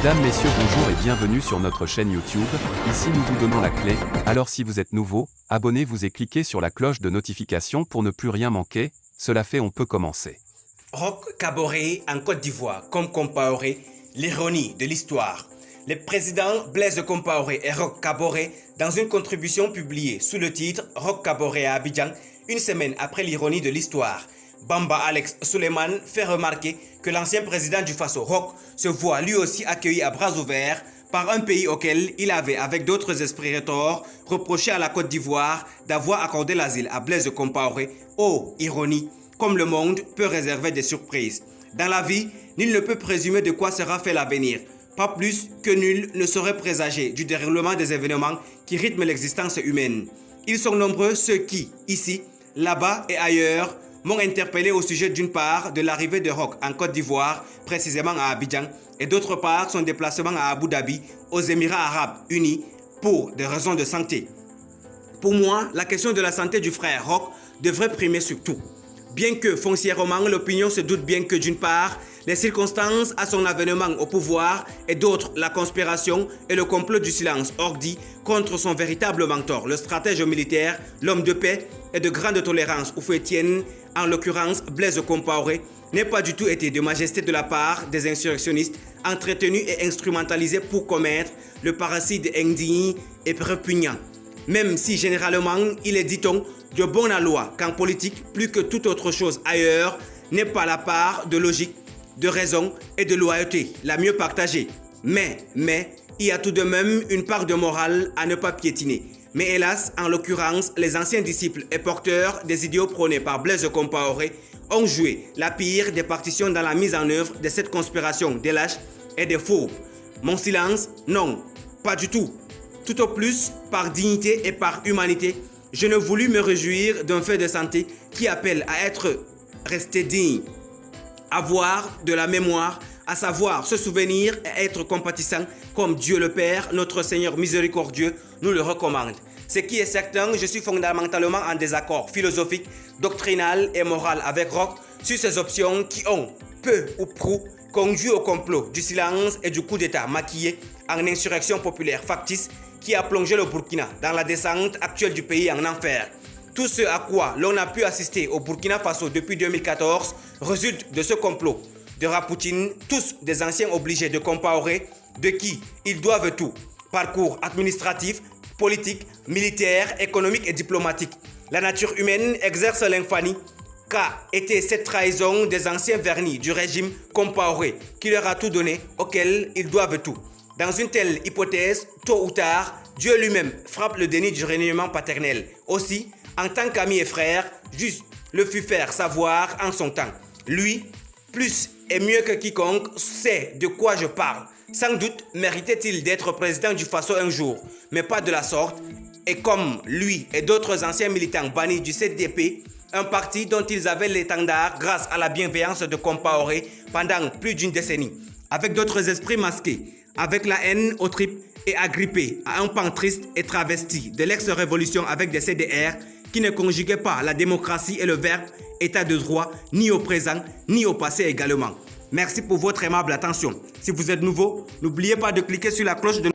Mesdames, Messieurs, bonjour et bienvenue sur notre chaîne YouTube. Ici nous vous donnons la clé, alors si vous êtes nouveau, abonnez-vous et cliquez sur la cloche de notification pour ne plus rien manquer. Cela fait, on peut commencer. Roch Kaboré en Côte d'Ivoire, comme Compaoré, l'ironie de l'histoire. Les présidents Blaise Compaoré et Roch Kaboré, dans une contribution publiée sous le titre Roch Kaboré à Abidjan, une semaine après l'ironie de l'histoire, Bamba Alex Suleiman fait remarquer que l'ancien président du Faso, Roch, se voit lui aussi accueilli à bras ouverts par un pays auquel il avait, avec d'autres esprits rétors, reproché à la Côte d'Ivoire d'avoir accordé l'asile à Blaise Compaoré. Oh, ironie! Comme le monde peut réserver des surprises. Dans la vie, nul ne peut présumer de quoi sera fait l'avenir. Pas plus que nul ne saurait présager du déroulement des événements qui rythment l'existence humaine. Ils sont nombreux ceux qui, ici, là-bas et ailleurs, m'ont interpellé au sujet d'une part de l'arrivée de Roch en Côte d'Ivoire, précisément à Abidjan, et d'autre part son déplacement à Abu Dhabi, aux Émirats Arabes Unis, pour des raisons de santé. Pour moi, la question de la santé du frère Roch devrait primer sur tout. Bien que foncièrement, l'opinion se doute bien que d'une part, les circonstances à son avènement au pouvoir et d'autre, la conspiration et le complot du silence ordi contre son véritable mentor, le stratège militaire, l'homme de paix et de grande tolérance Houphouët-Tienne, en l'occurrence Blaise Compaoré, n'ait pas du tout été de majesté de la part des insurrectionnistes entretenus et instrumentalisés pour commettre le parricide indigne et répugnant. Même si généralement il est, dit-on, de bon aloi qu'en politique, plus que toute autre chose ailleurs, n'est pas la part de logique, de raison et de loyauté la mieux partagée. Mais, il y a tout de même une part de morale à ne pas piétiner. Mais hélas, en l'occurrence, les anciens disciples et porteurs des idéaux prônés par Blaise Compaoré ont joué la pire des partitions dans la mise en œuvre de cette conspiration des lâches et des fourbes. Mon silence, non, pas du tout. Tout au plus, par dignité et par humanité, je ne voulus me réjouir d'un fait de santé qui appelle à être resté digne, avoir de la mémoire, à savoir se souvenir et être compatissant comme Dieu le Père, notre Seigneur miséricordieux, nous le recommande. Ce qui est certain, je suis fondamentalement en désaccord philosophique, doctrinal et moral avec Roch sur ces options qui ont, peu ou prou, conduit au complot du silence et du coup d'État maquillé en insurrection populaire factice qui a plongé le Burkina dans la descente actuelle du pays en enfer. Tout ce à quoi l'on a pu assister au Burkina Faso depuis 2014 résulte de ce complot de Rapoutine, tous des anciens obligés de Compaoré, de qui ils doivent tout. Parcours administratif, politique, militaire, économique et diplomatique. La nature humaine exerce l'infamie qu'a été cette trahison des anciens vernis du régime Compaoré qui leur a tout donné, auquel ils doivent tout. Dans une telle hypothèse, tôt ou tard, Dieu lui-même frappe le déni du reniement paternel. Aussi, en tant qu'ami et frère, juste le fut faire savoir en son temps. Lui, plus et mieux que quiconque, sait de quoi je parle. Sans doute méritait-il d'être président du Faso un jour, mais pas de la sorte. Et comme lui et d'autres anciens militants bannis du CDP, un parti dont ils avaient l'étendard grâce à la bienveillance de Compaoré pendant plus d'une décennie, avec d'autres esprits masqués, avec la haine aux tripes et agrippés à un pan triste et travesti de l'ex-révolution avec des CDR qui ne conjuguaient pas la démocratie et le verbe état de droit ni au présent ni au passé également. Merci pour votre aimable attention. Si vous êtes nouveau, n'oubliez pas de cliquer sur la cloche de